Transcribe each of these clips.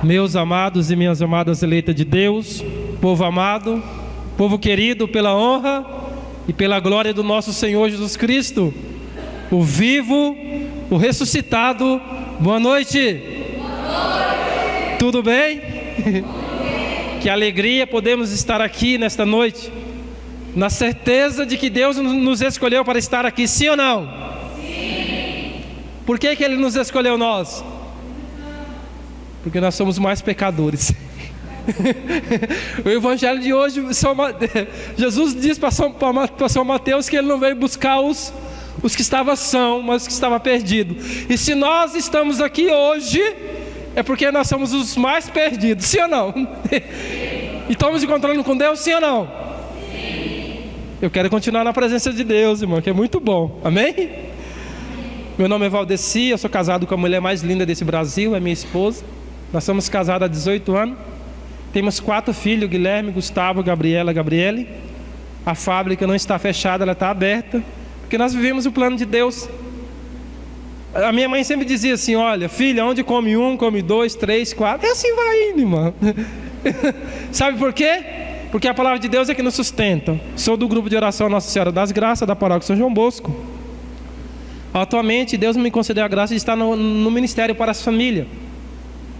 Meus amados e minhas amadas eleitas de Deus, povo amado, povo querido pela honra e pela glória do nosso Senhor Jesus Cristo, o vivo, o ressuscitado, boa noite. Tudo bem? Que alegria podemos estar aqui nesta noite, na certeza de que Deus nos escolheu para estar aqui, sim ou não? Sim. Por que Ele nos escolheu nós? Porque nós somos mais pecadores. O evangelho de hoje, Jesus diz para São Mateus que Ele não veio buscar os que estavam são, mas os que estavam perdidos. E se nós estamos aqui hoje, é porque nós somos os mais perdidos, sim ou não? E estamos encontrando com Deus, sim ou não? Sim. Eu quero continuar na presença de Deus, irmão, que é muito bom, amém? Meu nome é Valdeci, eu sou casado com a mulher mais linda desse Brasil, é minha esposa. Nós somos casados há 18 anos. Temos 4 filhos, Guilherme, Gustavo, Gabriela, Gabriele. A fábrica não está fechada, ela está aberta, porque nós vivemos o plano de Deus. A minha mãe sempre dizia assim: olha, filha, onde come 1, come 2, 3, 4. E assim vai indo, irmão. Sabe por quê? Porque a palavra de Deus é que nos sustenta. Sou do grupo de oração Nossa Senhora das Graças, da paróquia São João Bosco. Atualmente, Deus me concedeu a graça de estar no ministério para as famílias.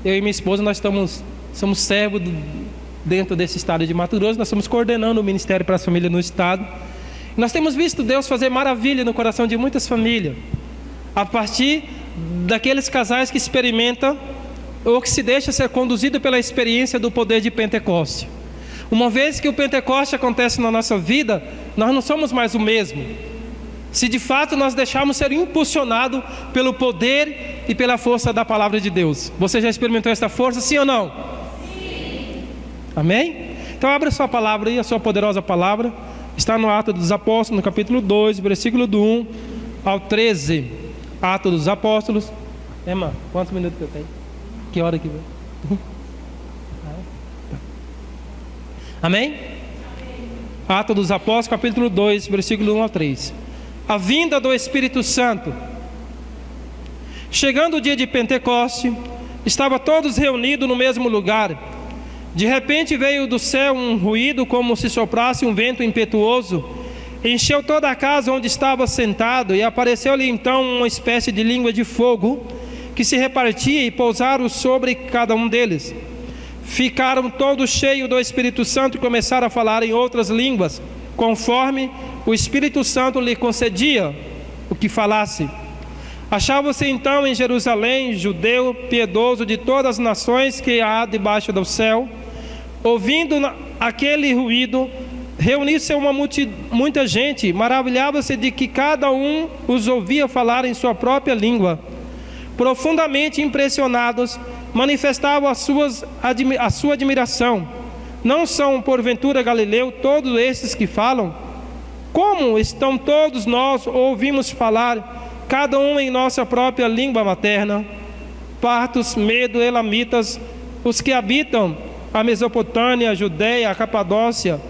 Eu e minha esposa, nós somos servos dentro desse estado de Mato Grosso. Nós estamos coordenando o ministério para as famílias no estado. E nós temos visto Deus fazer maravilha no coração de muitas famílias, a partir daqueles casais que experimentam ou que se deixam ser conduzido pela experiência do poder de Pentecoste. Uma vez que o Pentecoste acontece na nossa vida, nós não somos mais o mesmo. Se de fato nós deixarmos ser impulsionados pelo poder e pela força da palavra de Deus. Você já experimentou essa força, sim ou não? Sim. Amém? Então abra sua palavra aí, a sua poderosa palavra. Está no Atos dos Apóstolos, no capítulo 2, versículo do 1 ao 13. Atos dos Apóstolos. Emma, quantos minutos que eu tenho? Que hora que vai? Amém? Atos dos Apóstolos, capítulo 2, versículo 1 ao 3. A vinda do Espírito Santo. Chegando o dia de Pentecoste, estavam todos reunidos no mesmo lugar. De repente veio do céu um ruído como se soprasse um vento impetuoso. Encheu toda a casa onde estava sentado, e apareceu-lhe então uma espécie de língua de fogo, que se repartia e pousaram sobre cada um deles. Ficaram todos cheios do Espírito Santo e começaram a falar em outras línguas, conforme o Espírito Santo lhe concedia o que falasse. Achava-se então em Jerusalém judeu piedoso de todas as nações que há debaixo do céu. Ouvindo aquele ruído, reuniu-se muita gente, maravilhava-se de que cada um os ouvia falar em sua própria língua. Profundamente impressionados, manifestavam a sua admiração. Não são porventura Galileu todos esses que falam? Como estão todos nós ouvimos falar, cada um em nossa própria língua materna? Partos, Medo, Elamitas, os que habitam a Mesopotâmia, a Judéia, a Capadócia,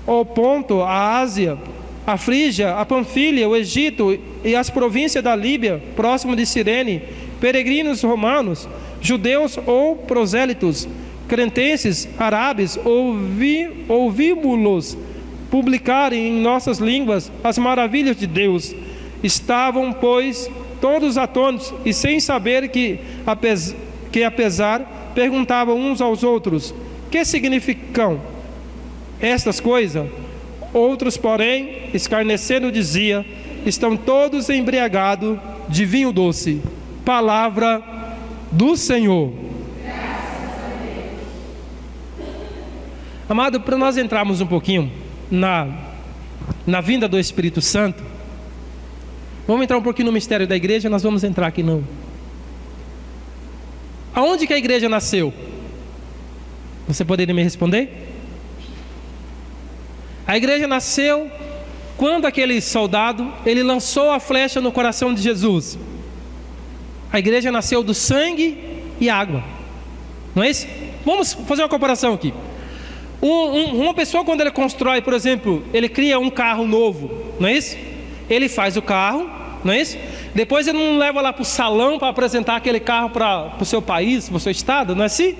o Ponto, a Ásia, a Frígia, a Panfilha, o Egito e as províncias da Líbia, próximo de Cirene, peregrinos romanos, judeus ou prosélitos, cretenses, árabes, ouvimos-los publicarem em nossas línguas as maravilhas de Deus. Estavam, pois, todos atônitos e sem saber que apesar, perguntavam uns aos outros: que significam estas coisas? Outros, porém, escarnecendo, diziam: estão todos embriagados de vinho doce. Palavra do Senhor. Amado, para nós entrarmos um pouquinho na vinda do Espírito Santo, vamos entrar um pouquinho no mistério da igreja. Nós vamos entrar aqui aonde que a igreja nasceu? Você poderia me responder? A igreja nasceu quando aquele soldado, ele lançou a flecha no coração de Jesus. A igreja nasceu do sangue e água, não é isso? Vamos fazer uma comparação aqui. Uma pessoa, quando ele constrói, por exemplo, ele cria um carro novo, não é isso? Ele faz o carro, não é isso? Depois ele não leva lá para o salão para apresentar aquele carro para o seu país, para o seu estado, não é assim?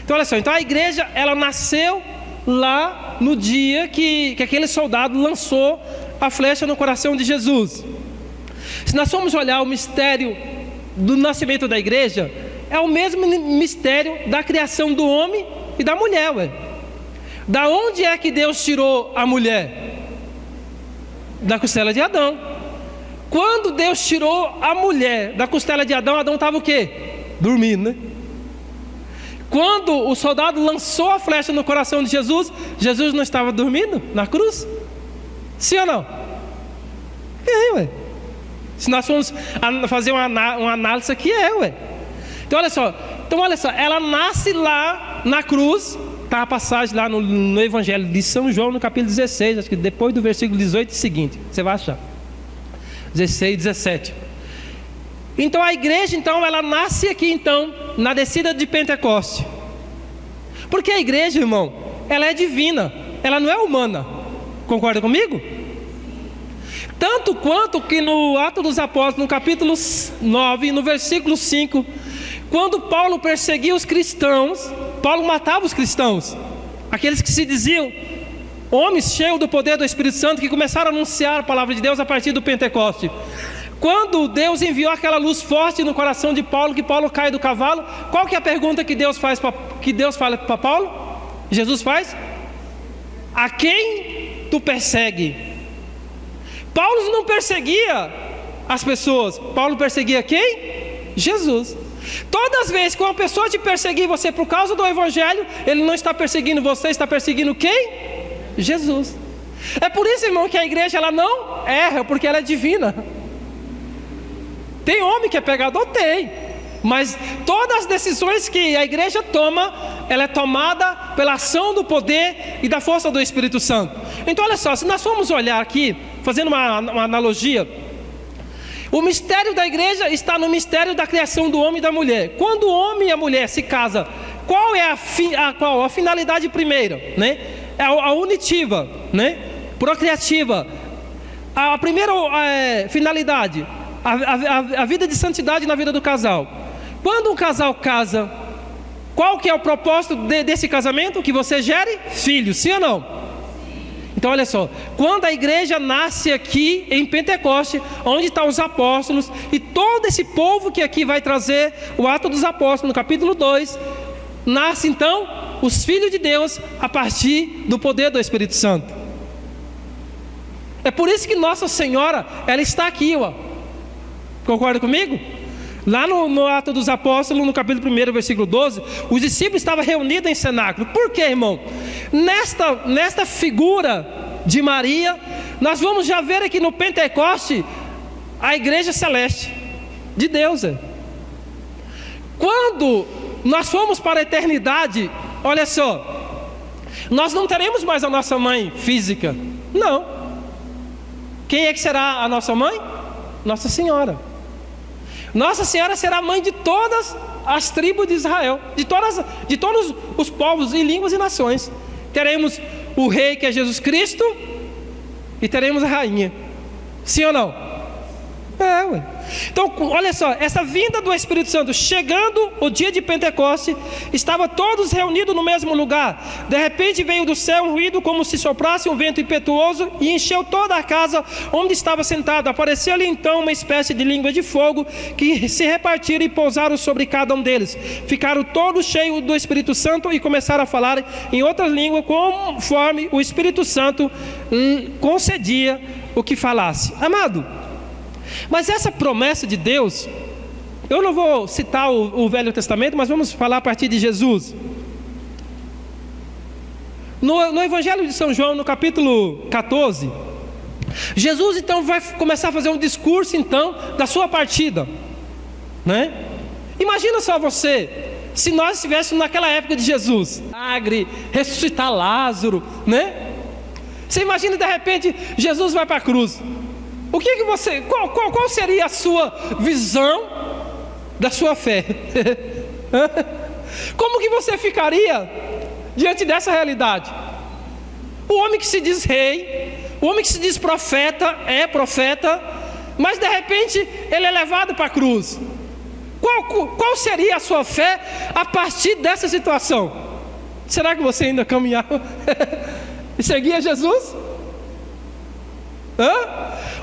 Então olha só, então a igreja, ela nasceu lá no dia que aquele soldado lançou a flecha no coração de Jesus. Se nós formos olhar o mistério do nascimento da igreja, é o mesmo mistério da criação do homem e da mulher, ué. Da onde é que Deus tirou a mulher? Da costela de Adão. Quando Deus tirou a mulher da costela de Adão, Adão estava o quê? Dormindo, né? Quando o soldado lançou a flecha no coração de Jesus, Jesus não estava dormindo na cruz? Sim ou não? Ué. Se nós formos fazer uma análise aqui, ué. Então olha só, ela nasce lá na cruz. Está a passagem lá no Evangelho de São João, no capítulo 16, acho que depois do versículo 18 seguinte, você vai achar. 16, 17. Então a igreja, ela nasce aqui, na descida de Pentecoste. Porque a igreja, irmão, ela é divina, ela não é humana. Concorda comigo? Tanto quanto que no Atos dos Apóstolos, no capítulo 9, no versículo 5, quando Paulo perseguia os cristãos, Paulo matava os cristãos, aqueles que se diziam homens cheios do poder do Espírito Santo, que começaram a anunciar a palavra de Deus a partir do Pentecoste. Quando Deus enviou aquela luz forte no coração de Paulo, que Paulo cai do cavalo, qual que é a pergunta que Deus fala para Paulo? Jesus faz: a quem tu persegue? Paulo não perseguia as pessoas, Paulo perseguia quem? Jesus. Todas as vezes que uma pessoa te perseguir você por causa do Evangelho, ele não está perseguindo você, está perseguindo quem? Jesus. É por isso, irmão, que a igreja ela não erra, porque ela é divina. Tem homem que é pecador? Tem. Mas todas as decisões que a igreja toma, ela é tomada pela ação do poder e da força do Espírito Santo. Então olha só, se nós formos olhar aqui, fazendo uma analogia, o mistério da igreja está no mistério da criação do homem e da mulher. Quando o homem e a mulher se casam, qual é a finalidade primeira? Né? É a unitiva, né? Procriativa. A primeira finalidade, a vida de santidade na vida do casal. Quando um casal casa, qual que é o propósito desse casamento? Que você gere filhos, sim ou não? Então olha só, quando a igreja nasce aqui em Pentecoste, onde estão os apóstolos e todo esse povo que aqui vai trazer o Ato dos Apóstolos, no capítulo 2, nasce então os filhos de Deus a partir do poder do Espírito Santo. É por isso que Nossa Senhora, ela está aqui, ó. Concorda comigo? Lá no Ato dos Apóstolos, no capítulo 1, versículo 12, os discípulos estavam reunidos em cenáculo. Por quê, irmão? Nesta figura de Maria, nós vamos já ver aqui no Pentecoste a igreja celeste de Deus. Quando nós formos para a eternidade, olha só, nós não teremos mais a nossa mãe física. Não. Quem é que será a nossa mãe? Nossa Senhora. Nossa Senhora será mãe de todas as tribos de Israel, de todos os povos e línguas e nações. Teremos o rei, que é Jesus Cristo, e teremos a rainha. Sim ou não? Ué. Então, olha só, essa vinda do Espírito Santo, chegando o dia de Pentecoste, estavam todos reunidos no mesmo lugar. De repente veio do céu um ruído como se soprasse um vento impetuoso e encheu toda a casa onde estava sentado. Apareceu-lhe então uma espécie de língua de fogo que se repartiram e pousaram sobre cada um deles. Ficaram todos cheios do Espírito Santo e começaram a falar em outras línguas, conforme o Espírito Santo concedia o que falasse. Amado, mas essa promessa de Deus, eu não vou citar o Velho Testamento, mas vamos falar a partir de Jesus. No Evangelho de São João, no capítulo 14, Jesus então vai começar a fazer um discurso então da sua partida, né? Imagina só você, se nós estivéssemos naquela época de Jesus, milagre, ressuscitar Lázaro, né? Você imagina de repente Jesus vai para a cruz. O que você, qual seria a sua visão da sua fé? Como que você ficaria diante dessa realidade? O homem que se diz rei, o homem que se diz profeta, mas de repente ele é levado para a cruz. Qual seria a sua fé a partir dessa situação? Será que você ainda caminhava e seguia Jesus?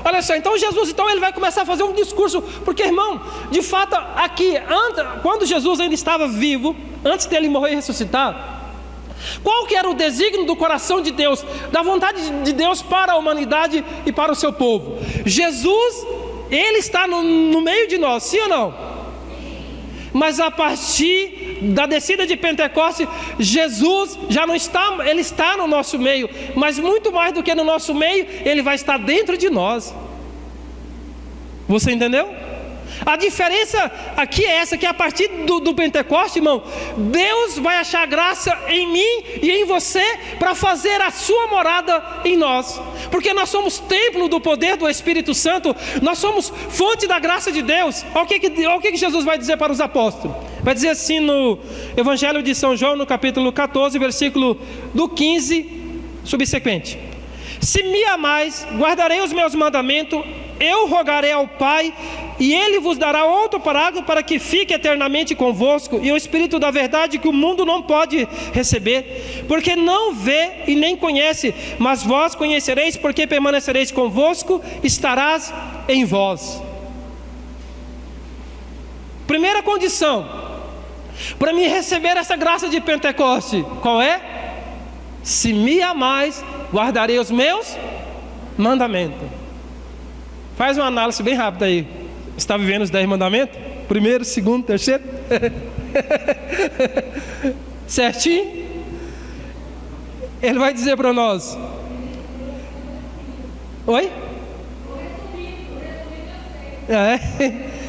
Olha só, então Jesus, ele vai começar a fazer um discurso, porque, irmão, de fato, aqui, quando Jesus ainda estava vivo, antes dele morrer e ressuscitar, qual que era o desígnio do coração de Deus, da vontade de Deus para a humanidade e para o seu povo? Jesus, ele está no meio de nós, sim ou não? Mas a partir da descida de Pentecostes, Jesus já não está, ele está no nosso meio, mas muito mais do que no nosso meio, ele vai estar dentro de nós. Você entendeu? A diferença aqui é essa, que a partir do Pentecostes, irmão, Deus vai achar graça em mim e em você para fazer a sua morada em nós, porque nós somos templo do poder do Espírito Santo, nós somos fonte da graça de Deus. Olha o que Jesus vai dizer para os apóstolos. Vai dizer assim no Evangelho de São João, no capítulo 14, versículo do 15 subsequente: se me amais, guardarei os meus mandamentos, eu rogarei ao Pai, e Ele vos dará outro Paráclito para que fique eternamente convosco, e o Espírito da verdade que o mundo não pode receber, porque não vê e nem conhece, mas vós conhecereis, porque permanecereis convosco, estarás em vós. Primeira condição para me receber essa graça de Pentecoste, qual é? Se me amais, guardarei os meus mandamentos. Faz uma análise bem rápida aí. Está vivendo os 10 mandamentos? Primeiro, segundo, terceiro? Certinho? Ele vai dizer para nós. Oi?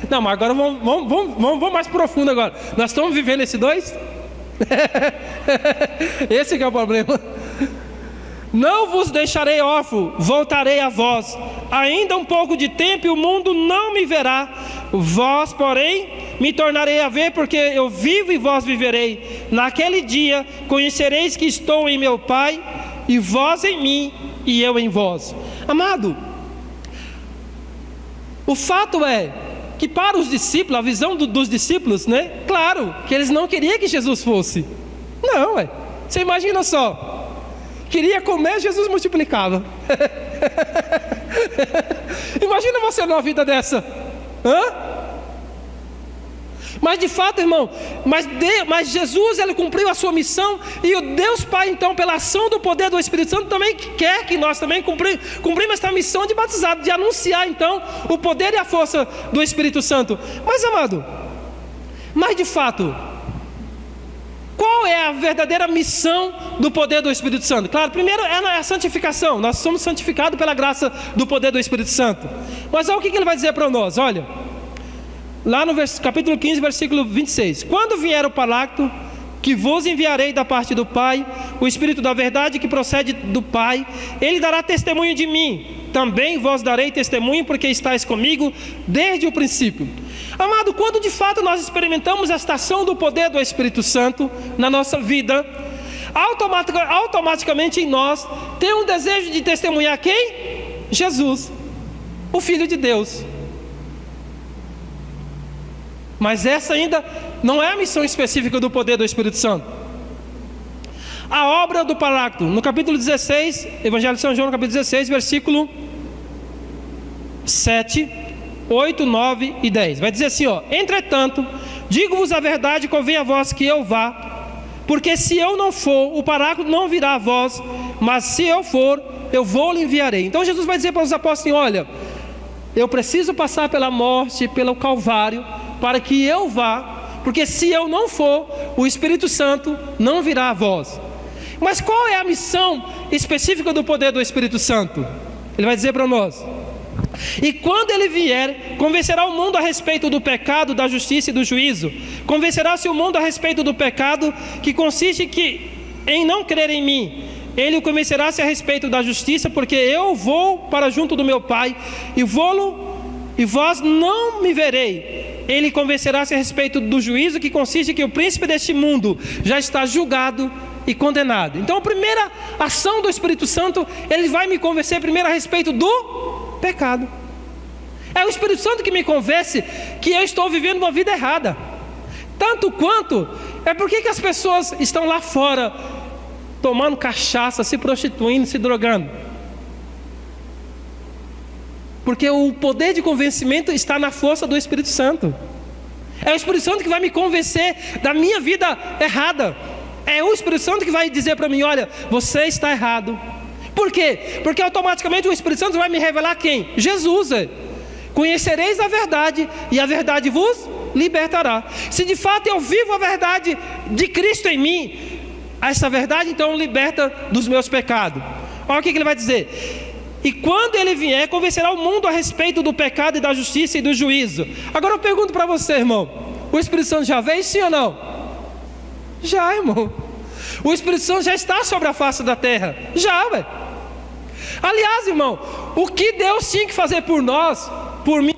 Não, mas agora vamos mais profundo agora. Nós estamos vivendo esses dois? Esse que é o problema. Não vos deixarei órfão, voltarei a vós. Ainda um pouco de tempo e o mundo não me verá. Vós, porém, me tornarei a ver, porque eu vivo e vós viverei. Naquele dia conhecereis que estou em meu Pai, e vós em mim, e eu em vós. Amado, o fato é que para os discípulos, a visão dos discípulos, né? Claro, que eles não queriam que Jesus fosse. Não, você imagina só. Queria comer, Jesus multiplicava. Imagina você numa vida dessa. Mas de fato, irmão, mas Jesus, ele cumpriu a sua missão, e o Deus Pai, então, pela ação do poder do Espírito Santo, também quer que nós também cumprimos esta missão de batizado, de anunciar então o poder e a força do Espírito Santo. Mas, amado, mas de fato, qual é a verdadeira missão do poder do Espírito Santo? Claro, primeiro é a santificação. Nós somos santificados pela graça do poder do Espírito Santo. Mas olha o que ele vai dizer para nós. Olha, lá no capítulo 15, versículo 26. Quando vier o Paráclito, que vos enviarei da parte do Pai, o Espírito da verdade que procede do Pai, ele dará testemunho de mim. Também vos darei testemunho, porque estáis comigo desde o princípio. Amado, quando de fato nós experimentamos esta ação do poder do Espírito Santo na nossa vida, automaticamente em nós tem um desejo de testemunhar quem? Jesus, o Filho de Deus. Mas essa ainda não é a missão específica do poder do Espírito Santo. A obra do Paráclito, no capítulo 16, Evangelho de São João, no capítulo 16, versículo 7, 8, 9 e 10. Vai dizer assim, entretanto, digo-vos a verdade, convém a vós que eu vá, porque se eu não for, o Paráclito não virá a vós, mas se eu for, eu vou-lhe enviarei. Então Jesus vai dizer para os apóstolos, olha, eu preciso passar pela morte, pelo Calvário, para que eu vá, porque se eu não for, o Espírito Santo não virá a vós. Mas qual é a missão específica do poder do Espírito Santo? Ele vai dizer para nós: e quando ele vier, convencerá o mundo a respeito do pecado, da justiça e do juízo. Convencerá-se o mundo a respeito do pecado, que consiste em não crer em mim. Ele o convencerá-se a respeito da justiça, porque eu vou para junto do meu Pai, e vós não me verei. Ele convencerá-se a respeito do juízo, que consiste em que o príncipe deste mundo já está julgado e condenado. Então a primeira ação do Espírito Santo, ele vai me convencer primeiro a respeito do pecado. É o Espírito Santo que me convence que eu estou vivendo uma vida errada. Tanto quanto é porque que as pessoas estão lá fora tomando cachaça, se prostituindo, se drogando. Porque o poder de convencimento está na força do Espírito Santo. É o Espírito Santo que vai me convencer da minha vida errada. É o Espírito Santo que vai dizer para mim: olha, você está errado. Por quê? Porque automaticamente o Espírito Santo vai me revelar quem? Jesus. Conhecereis a verdade e a verdade vos libertará. Se de fato eu vivo a verdade de Cristo em mim, essa verdade então liberta dos meus pecados. Olha o que ele vai dizer: e quando ele vier, convencerá o mundo a respeito do pecado e da justiça e do juízo. Agora eu pergunto para você, irmão: o Espírito Santo já veio, sim ou não? Já, irmão. O Espírito Santo já está sobre a face da terra. Já, velho. Aliás, irmão, o que Deus tinha que fazer por nós, por mim,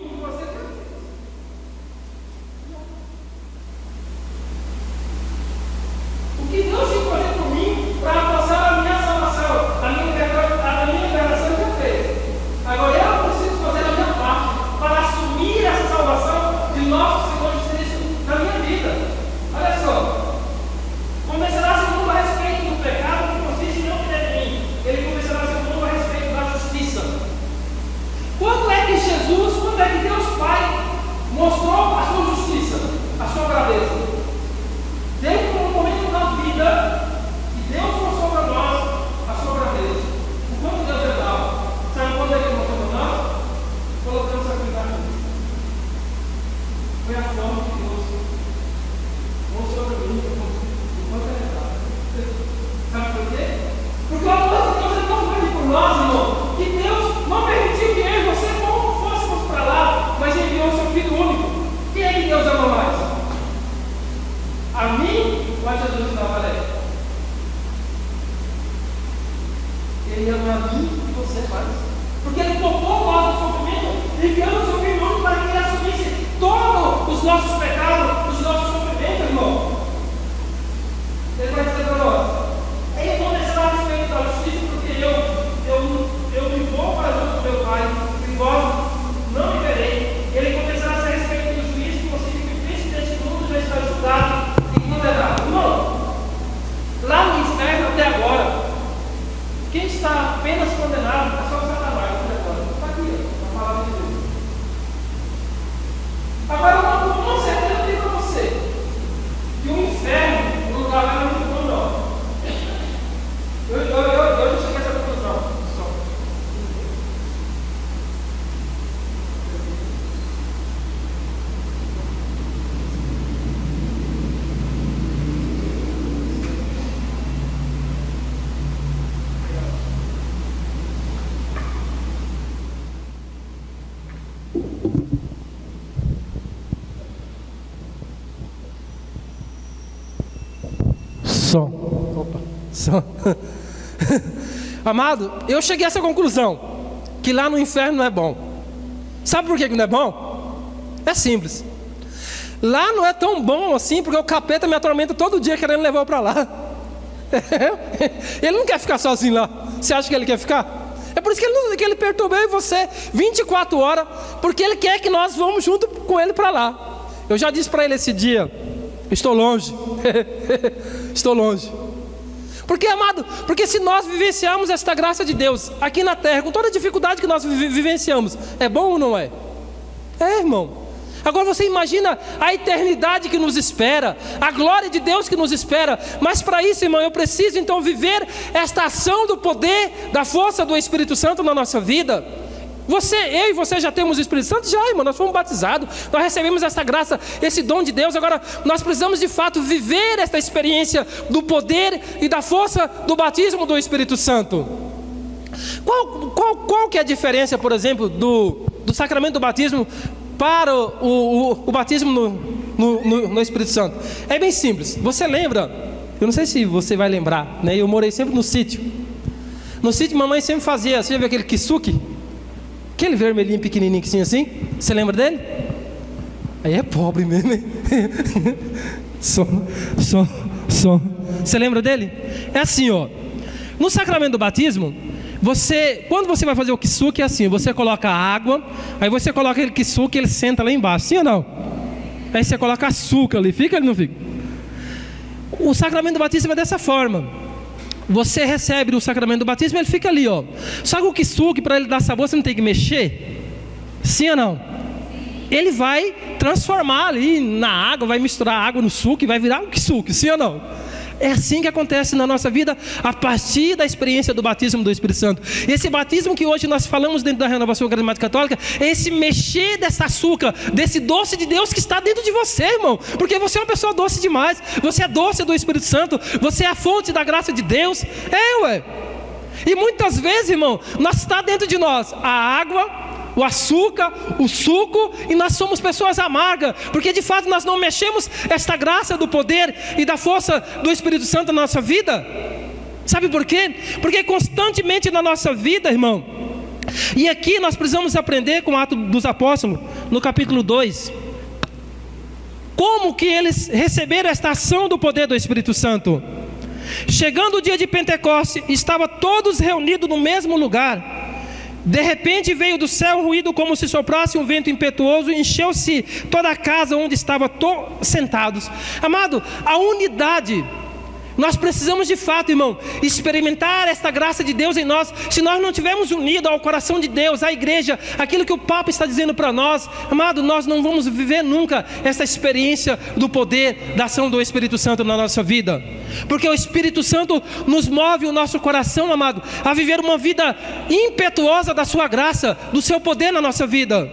o que Deus tinha que fazer por mim para alcançar a minha salvação, a minha liberação, ele já fez. Agora eu preciso fazer a minha parte para assumir essa salvação de nosso Senhor Jesus Cristo na minha vida. Olha só: convencerá seu mundo a respeito do pecado que consiste em não crer em mim. Ele convencerá seu mundo a respeito da justiça. Quando é que Deus Pai mostrou a sua justiça, a sua braveza? Teve um momento na vida que Deus mostrou para nós a sua braveza. O quanto Deus é bravo. Sabe quando Ele mostrou para nós? Colocando sacrifício. Foi a forma que Deus mostrou para mim o quanto Ele é bravo. Sabe por quê? Porque o amor de Deus é tão grande por nós, irmão, que Deus não permitiu que eu e você fôssemos para lá, mas enviou o seu Filho único. Quem é que Deus ama mais? A mim ou a Jesus de Nazaré? Ele ama a mim e você mais. Porque Ele poupou nós do sofrimento, enviando o seu Filho único para que Ele assumisse todos os nossos pecados, os nossos sofrimentos, irmão. Ele vai dizer para nós: Ele não deixará a respeito da justiça, porque eu me vou para junto do meu Pai, e vós não me verei. Ele começará a respeito do juízo, que você que príncipe deste mundo já está julgado e condenado. Irmão, lá no inferno até agora, quem está apenas condenado é só o Satanás até agora. Está aqui, a palavra de Deus. Agora, com certeza eu digo para você que o inferno, o lugar não é muito bom, não. Eu já cheguei a essa conclusão. Som. Amado, eu cheguei a essa conclusão, que lá no inferno não é bom. Sabe por que não é bom? É simples. Lá não é tão bom assim, porque o capeta me atormenta todo dia querendo levar eu para lá. Ele não quer ficar sozinho lá. Você acha que ele quer ficar? É por isso que ele perturbou eu e você 24 horas, porque ele quer que nós vamos junto com ele para lá. Eu já disse para ele esse dia: estou longe. Estou longe. Porque, amado, porque se nós vivenciarmos esta graça de Deus aqui na terra, com toda a dificuldade que nós vivenciamos, é bom ou não é? É, irmão. Agora você imagina a eternidade que nos espera, a glória de Deus que nos espera. Mas para isso, irmão, eu preciso então viver esta ação do poder, da força do Espírito Santo na nossa vida. Eu e você já temos o Espírito Santo? Já, irmão, nós fomos batizados, nós recebemos essa graça, esse dom de Deus. Agora nós precisamos de fato viver esta experiência do poder e da força do batismo do Espírito Santo. Qual que é a diferença, por exemplo, do sacramento do batismo para o batismo no Espírito Santo? É bem simples. Você lembra? Eu não sei se você vai lembrar, né? Eu morei sempre no sítio. No sítio mamãe sempre fazia, você já viu aquele kisuke? Aquele vermelhinho pequenininho que tinha assim, você lembra dele? Aí é pobre mesmo, hein? Som. Você lembra dele? É assim, ó. No sacramento do batismo, quando você vai fazer o kisuke, é assim: você coloca água, aí você coloca aquele kisuke, ele senta lá embaixo, sim ou não? Aí você coloca açúcar ali, fica ou não fica? O sacramento do batismo é dessa forma. Você recebe o sacramento do batismo, ele fica ali, ó. Só que o kisuke, para ele dar sabor, você não tem que mexer? Sim ou não? Ele vai transformar ali na água, vai misturar água no suco e vai virar um kisuke, sim ou não? É assim que acontece na nossa vida, a partir da experiência do batismo do Espírito Santo. Esse batismo que hoje nós falamos dentro da renovação carismática católica, é esse mexer desse açúcar, desse doce de Deus que está dentro de você, irmão. Porque você é uma pessoa doce demais. Você é doce do Espírito Santo. Você é a fonte da graça de Deus. E muitas vezes, irmão, está dentro de nós a água, o açúcar, o suco, e nós somos pessoas amargas, porque de fato nós não mexemos esta graça do poder e da força do Espírito Santo na nossa vida. Sabe por quê? Porque constantemente na nossa vida, irmão, e aqui nós precisamos aprender com o Atos dos Apóstolos, no capítulo 2, como que eles receberam esta ação do poder do Espírito Santo. Chegando o dia de Pentecostes, estavam todos reunidos no mesmo lugar. De repente veio do céu um ruído como se soprasse um vento impetuoso, e encheu-se toda a casa onde estavam sentados. Amado, a unidade, nós precisamos de fato, irmão, experimentar esta graça de Deus em nós. Se nós não estivermos unidos ao coração de Deus, à igreja, aquilo que o Papa está dizendo para nós, amado, nós não vamos viver nunca essa experiência do poder, da ação do Espírito Santo na nossa vida. Porque o Espírito Santo nos move o nosso coração, amado, a viver uma vida impetuosa da sua graça, do seu poder na nossa vida.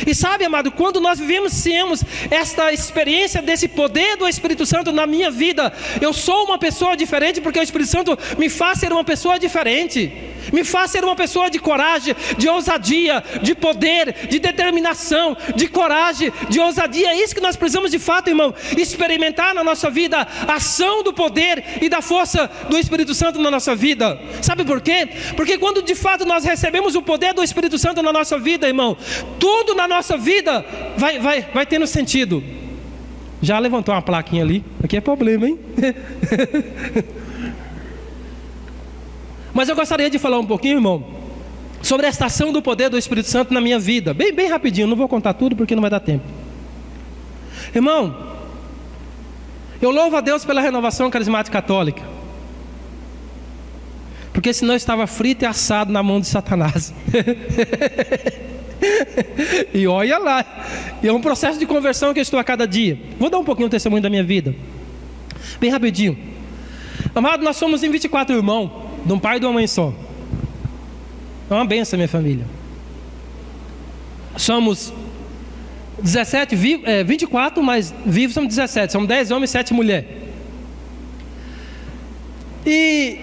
E sabe, amado, quando nós vivenciamos esta experiência desse poder do Espírito Santo na minha vida, eu sou uma pessoa diferente, porque o Espírito Santo me faz ser uma pessoa diferente, me faz ser uma pessoa de coragem, de ousadia, de poder, de determinação, de coragem, de ousadia. É isso que nós precisamos de fato, irmão, experimentar na nossa vida, a ação do poder e da força do Espírito Santo na nossa vida. Sabe por quê? Porque quando de fato nós recebemos o poder do Espírito Santo na nossa vida, irmão, tudo na nossa vida vai tendo sentido. Já levantou uma plaquinha ali? Aqui é problema, hein? Mas eu gostaria de falar um pouquinho, irmão, sobre esta ação do poder do Espírito Santo na minha vida. Bem rapidinho, não vou contar tudo porque não vai dar tempo. Irmão, eu louvo a Deus pela renovação carismática católica, porque senão eu estava frito e assado na mão de Satanás. E olha lá, é um processo de conversão que eu estou a cada dia. Vou dar um pouquinho o testemunho da minha vida, bem rapidinho. Amado, nós somos em 24 irmãos, de um pai e de uma mãe só. É uma benção, minha família. Somos 24, mas vivos somos 17. Somos 10 homens e 7 mulheres. E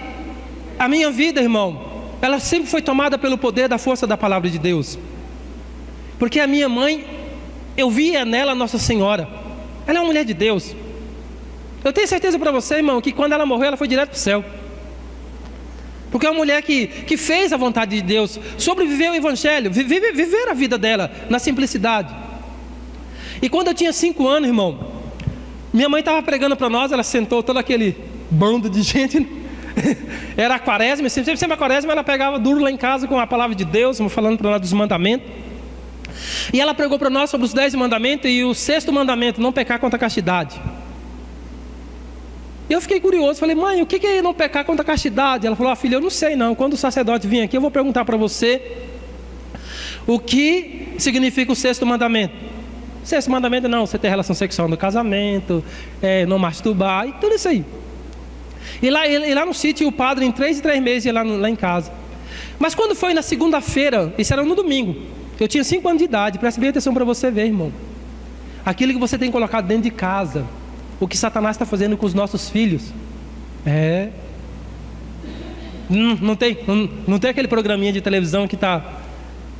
a minha vida, irmão, ela sempre foi tomada pelo poder da força da palavra de Deus. Porque a minha mãe, eu via nela Nossa Senhora. Ela é uma mulher de Deus. Eu tenho certeza para você, irmão, que quando ela morreu, ela foi direto para o céu. Porque é uma mulher que fez a vontade de Deus, sobreviveu o Evangelho, viver a vida dela na simplicidade. E quando eu tinha 5 anos, irmão, minha mãe estava pregando para nós, ela sentou todo aquele bando de gente. Era a quaresma, sempre a quaresma, ela pegava duro lá em casa com a palavra de Deus, falando para nós dos mandamentos. E ela pregou para nós sobre os 10 mandamentos e o 6º mandamento, não pecar contra a castidade. E eu fiquei curioso, falei: mãe, o que é não pecar contra a castidade? Ela falou: filha, eu não sei não, quando o sacerdote vir aqui eu vou perguntar para você o que significa o 6º mandamento. O 6º mandamento não, você ter relação sexual no casamento, não masturbar e tudo isso aí. E lá no sítio o padre em 3 meses ia lá em casa. Mas quando foi na segunda-feira, isso era no domingo, eu tinha 5 anos de idade, preste bem atenção para você ver, irmão. Aquilo que você tem colocado dentro de casa, o que Satanás está fazendo com os nossos filhos. Não tem aquele programinha de televisão que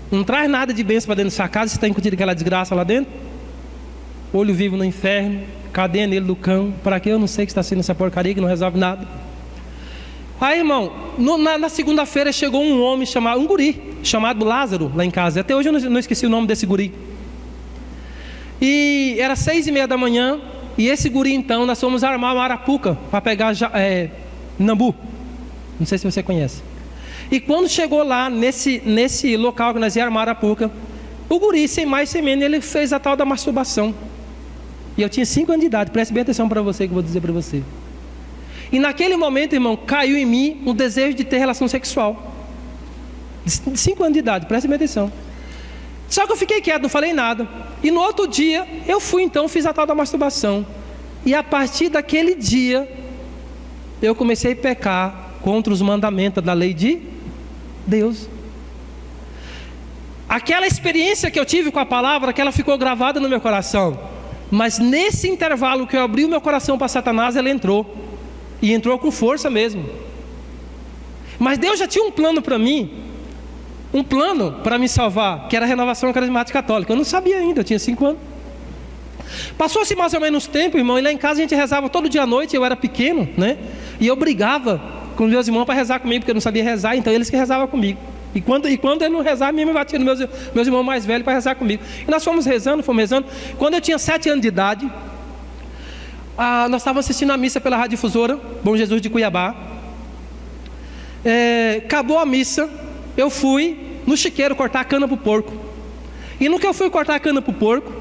não traz nada de bênção para dentro da sua casa, você está incutindo aquela desgraça lá dentro. Olho vivo no inferno, cadeia nele do cão. Para que eu não sei que está sendo essa porcaria que não resolve nada. Aí, irmão, na segunda-feira chegou um guri chamado Lázaro lá em casa. Até hoje eu não esqueci o nome desse guri. E era 6:30 da manhã. E esse guri, então, nós fomos armar uma arapuca para pegar nambu. Não sei se você conhece. E quando chegou lá, nesse local que nós ia armar a Arapuca, o guri, sem mais sem menos, ele fez a tal da masturbação. E eu tinha 5 anos de idade, preste bem atenção para você, que eu vou dizer para você. E naquele momento, irmão, caiu em mim o desejo de ter relação sexual. De 5 anos de idade, preste bem atenção. Só que eu fiquei quieto, não falei nada. E no outro dia, eu fui então, fiz a tal da masturbação. E a partir daquele dia, eu comecei a pecar contra os mandamentos da lei de Deus. Aquela experiência que eu tive com a palavra, que ela ficou gravada no meu coração. Mas nesse intervalo que eu abri o meu coração para Satanás, ela entrou. E entrou com força mesmo. Mas Deus já tinha um plano para mim. Um plano para me salvar, que era a renovação carismática católica. Eu não sabia ainda, eu tinha 5 anos. Passou-se mais ou menos tempo, irmão, e lá em casa a gente rezava todo dia à noite. Eu era pequeno, né? E eu brigava com meus irmãos para rezar comigo, porque eu não sabia rezar, então eles que rezavam comigo. E quando ele não rezava, minha mãe batia nos meus irmãos mais velhos para rezar comigo. E nós fomos rezando. Quando eu tinha 7 anos de idade, nós estávamos assistindo a missa pela Rádio Difusora, Bom Jesus de Cuiabá. Acabou a missa, eu fui no chiqueiro cortar a cana para o porco. E no que eu fui cortar a cana para o porco,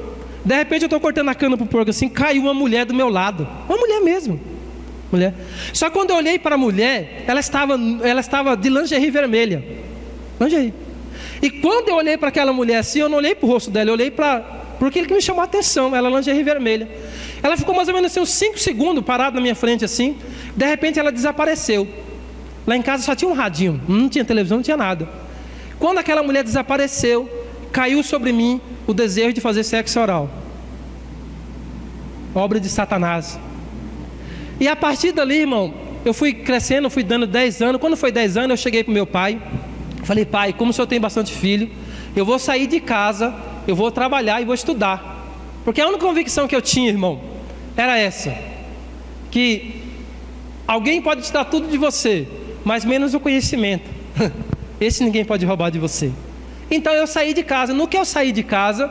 de repente eu estou cortando a cana para o porco assim, caiu uma mulher do meu lado. Uma mulher mesmo. Mulher. Só que quando eu olhei para a mulher, ela estava de lingerie vermelha. Lingerie. E quando eu olhei para aquela mulher assim, eu não olhei para o rosto dela, eu olhei para aquilo que me chamou a atenção, ela lingerie vermelha. Ela ficou mais ou menos assim, uns 5 segundos parada na minha frente assim. De repente ela desapareceu. Lá em casa só tinha um radinho, não tinha televisão, não tinha nada. Quando aquela mulher desapareceu, caiu sobre mim o desejo de fazer sexo oral. Obra de Satanás. E a partir dali, irmão, eu fui crescendo, fui dando 10 anos. Quando foi 10 anos, eu cheguei para o meu pai. Falei: pai, como o senhor tem bastante filho, eu vou sair de casa, eu vou trabalhar e vou estudar. Porque a única convicção que eu tinha, irmão, era essa: que alguém pode te dar tudo de você, mas menos o conhecimento. Esse ninguém pode roubar de você. Então eu saí de casa. No que eu saí de casa,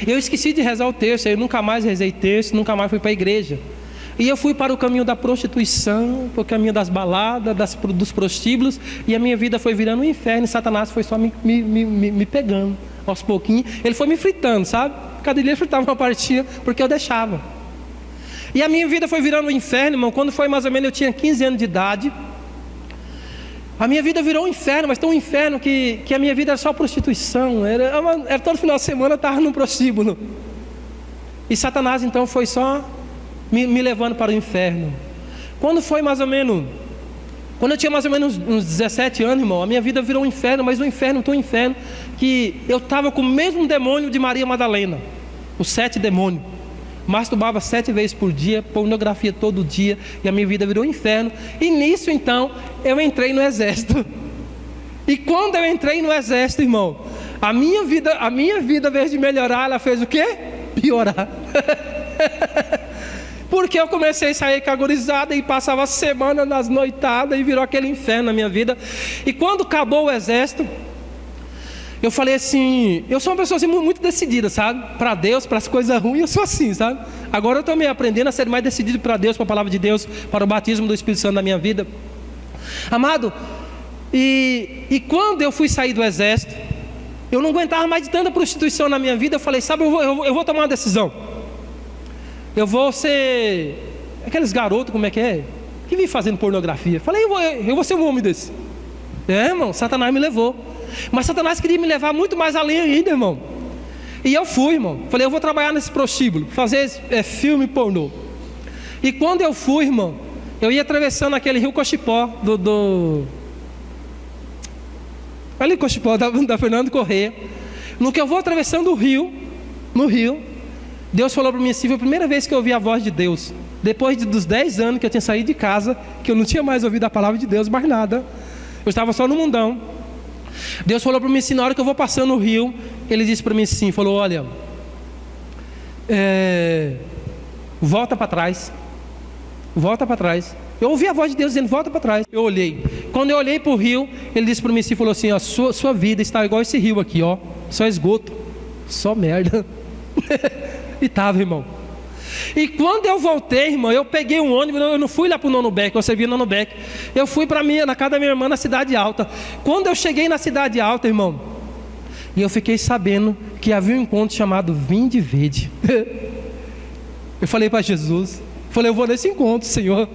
eu esqueci de rezar o terço. Eu nunca mais rezei terço, nunca mais fui para a igreja. E eu fui para o caminho da prostituição, para o caminho das baladas, dos prostíbulos. E a minha vida foi virando um inferno. E Satanás foi só me pegando aos pouquinhos. Ele foi me fritando, sabe? Cada dia ele fritava uma partinha, porque eu deixava. E a minha vida foi virando um inferno, irmão. Quando foi mais ou menos, eu tinha 15 anos de idade. A minha vida virou um inferno, mas tão um inferno que a minha vida era só prostituição. Era todo final de semana eu estava num prostíbulo. E Satanás então foi só me levando para o inferno. Quando eu tinha mais ou menos uns 17 anos, irmão, a minha vida virou um inferno, mas um inferno, tão inferno, que eu estava com o mesmo demônio de Maria Madalena, os 7 demônios. Masturbava 7 vezes por dia, pornografia todo dia, e a minha vida virou um inferno. E nisso então, eu entrei no exército. E quando eu entrei no exército, irmão, a minha vida, ao invés de melhorar, ela fez o quê? Piorar. Porque eu comecei a sair cagurizada e passava a semana nas noitadas e virou aquele inferno na minha vida. E quando acabou o exército, eu falei assim, eu sou uma pessoa assim, muito decidida, sabe? Para Deus, para as coisas ruins, eu sou assim, sabe? Agora eu estou me aprendendo a ser mais decidido para Deus, para a palavra de Deus, para o batismo do Espírito Santo na minha vida. Amado, e quando eu fui sair do exército, eu não aguentava mais de tanta prostituição na minha vida. Eu falei, sabe, eu vou tomar uma decisão. Eu vou ser aqueles garotos, como é que vem fazendo pornografia. Falei, eu vou ser um homem desse. Irmão, Satanás me levou. Mas Satanás queria me levar muito mais além ainda, irmão. E eu fui, irmão. Falei, eu vou trabalhar nesse prostíbulo, fazer filme pornô. E quando eu fui, irmão, eu ia atravessando aquele rio Cochipó ali Cochipó, da Fernando Corrêa. No que eu vou atravessando no rio, Deus falou para mim assim, foi a primeira vez que eu ouvi a voz de Deus. Depois dos 10 anos que eu tinha saído de casa, que eu não tinha mais ouvido a palavra de Deus, mais nada. Eu estava só no mundão. Deus falou para mim assim, na hora que eu vou passando o rio, Ele disse para mim assim, falou, olha, volta para trás. Volta para trás. Eu ouvi a voz de Deus dizendo, volta para trás. Eu olhei. Quando eu olhei para o rio, Ele disse para mim assim, falou assim, ó, sua vida está igual esse rio aqui, ó. Só esgoto. Só merda. E estava, irmão. E quando eu voltei, irmão, eu peguei um ônibus, eu não fui lá para o Nono Beck, eu servia no Nono Beck. Eu fui na casa da minha irmã na Cidade Alta. Quando eu cheguei na Cidade Alta, irmão, e eu fiquei sabendo que havia um encontro chamado Vinde e Vede. Eu falei para Jesus, eu vou nesse encontro, Senhor,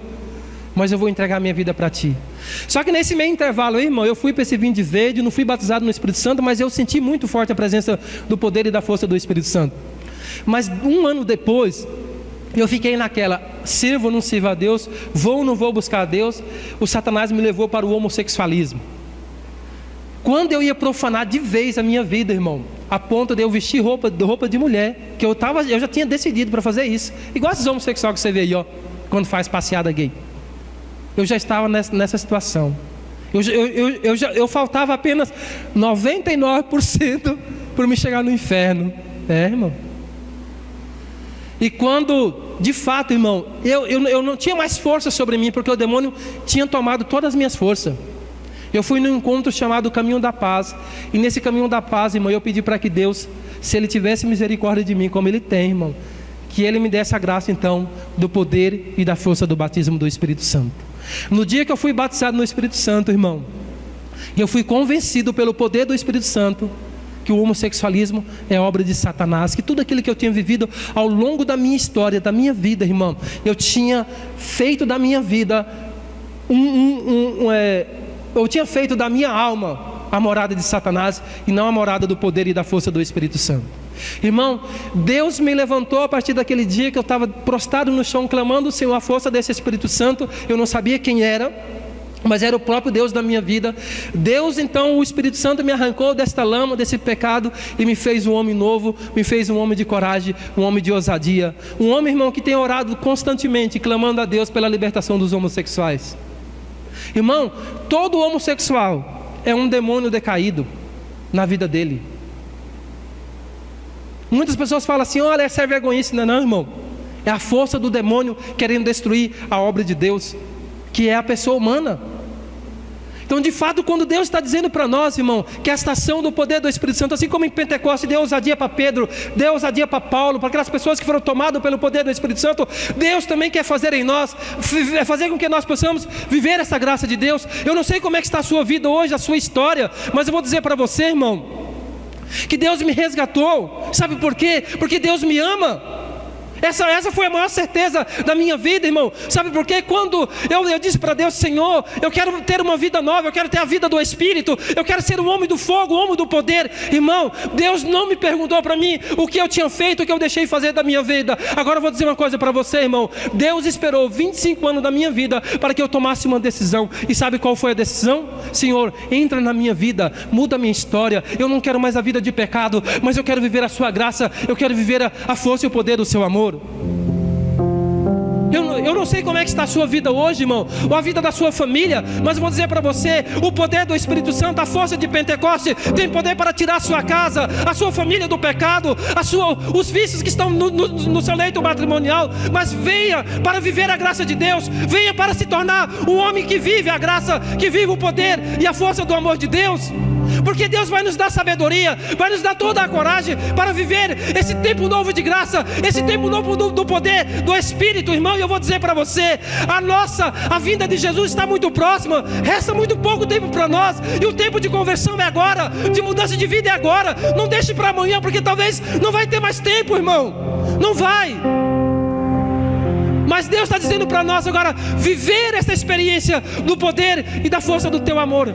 mas eu vou entregar minha vida para Ti. Só que nesse meio intervalo, irmão, eu fui para esse Vinde e Vede, não fui batizado no Espírito Santo, mas eu senti muito forte a presença do poder e da força do Espírito Santo. Mas um ano depois, eu fiquei naquela, sirvo ou não sirvo a Deus, vou ou não vou buscar a Deus. O Satanás me levou para o homossexualismo. Quando eu ia profanar de vez a minha vida, irmão, a ponto de eu vestir roupa de mulher, que eu já tinha decidido para fazer isso, igual esses homossexuais que você vê aí, ó, quando faz passeada gay. Eu já estava nessa situação. Eu faltava apenas 99% para me chegar no inferno. Irmão. E quando, de fato, irmão, eu não tinha mais força sobre mim, porque o demônio tinha tomado todas as minhas forças. Eu fui num encontro chamado Caminho da Paz. E nesse Caminho da Paz, irmão, eu pedi para que Deus, se Ele tivesse misericórdia de mim, como Ele tem, irmão, que Ele me desse a graça, então, do poder e da força do batismo do Espírito Santo. No dia que eu fui batizado no Espírito Santo, irmão, eu fui convencido pelo poder do Espírito Santo que o homossexualismo é obra de Satanás, que tudo aquilo que eu tinha vivido ao longo da minha história, da minha vida, irmão, eu tinha feito da minha vida eu tinha feito da minha alma a morada de Satanás e não a morada do poder e da força do Espírito Santo. Irmão, Deus me levantou a partir daquele dia que eu estava prostrado no chão, clamando o Senhor, a força desse Espírito Santo. Eu não sabia quem era, mas era o próprio Deus da minha vida. Deus, então, o Espírito Santo me arrancou desta lama, desse pecado, e me fez um homem novo, me fez um homem de coragem, um homem de ousadia, um homem, irmão, que tem orado constantemente, clamando a Deus pela libertação dos homossexuais. Irmão, todo homossexual é um demônio decaído na vida dele. Muitas pessoas falam assim, olha, essa é vergonhice. Não, irmão, é a força do demônio querendo destruir a obra de Deus, que é a pessoa humana. Então, de fato, quando Deus está dizendo para nós, irmão, que esta ação do poder do Espírito Santo, assim como em Pentecostes deu ousadia para Pedro, deu ousadia para Paulo, para aquelas pessoas que foram tomadas pelo poder do Espírito Santo, Deus também quer fazer em nós, fazer com que nós possamos viver essa graça de Deus. Eu não sei como é que está a sua vida hoje, a sua história, mas eu vou dizer para você, irmão, que Deus me resgatou. Sabe por quê? Porque Deus me ama. Essa foi a maior certeza da minha vida, irmão. Sabe por quê? Quando eu disse para Deus, Senhor, eu quero ter uma vida nova, eu quero ter a vida do Espírito, eu quero ser um homem do fogo, um homem do poder. Irmão, Deus não me perguntou para mim o que eu tinha feito, o que eu deixei fazer da minha vida. Agora eu vou dizer uma coisa para você, irmão. Deus esperou 25 anos da minha vida para que eu tomasse uma decisão. E sabe qual foi a decisão? Senhor, entra na minha vida, muda a minha história. Eu não quero mais a vida de pecado, mas eu quero viver a sua graça, eu quero viver a força e o poder do seu amor. Eu não sei como é que está a sua vida hoje, irmão, ou a vida da sua família, mas eu vou dizer para você, o poder do Espírito Santo, a força de Pentecoste, tem poder para tirar a sua casa, a sua família do pecado, os vícios que estão no seu leito matrimonial. Mas venha para viver a graça de Deus, venha para se tornar um homem que vive a graça, que vive o poder e a força do amor de Deus. Porque Deus vai nos dar sabedoria, vai nos dar toda a coragem para viver esse tempo novo de graça, esse tempo novo do poder do Espírito, irmão. E eu vou dizer para você, a vinda de Jesus está muito próxima, resta muito pouco tempo para nós, e o tempo de conversão é agora, de mudança de vida é agora. Não deixe para amanhã, porque talvez não vai ter mais tempo, irmão, não vai. Mas Deus está dizendo para nós agora, viver essa experiência do poder e da força do teu amor.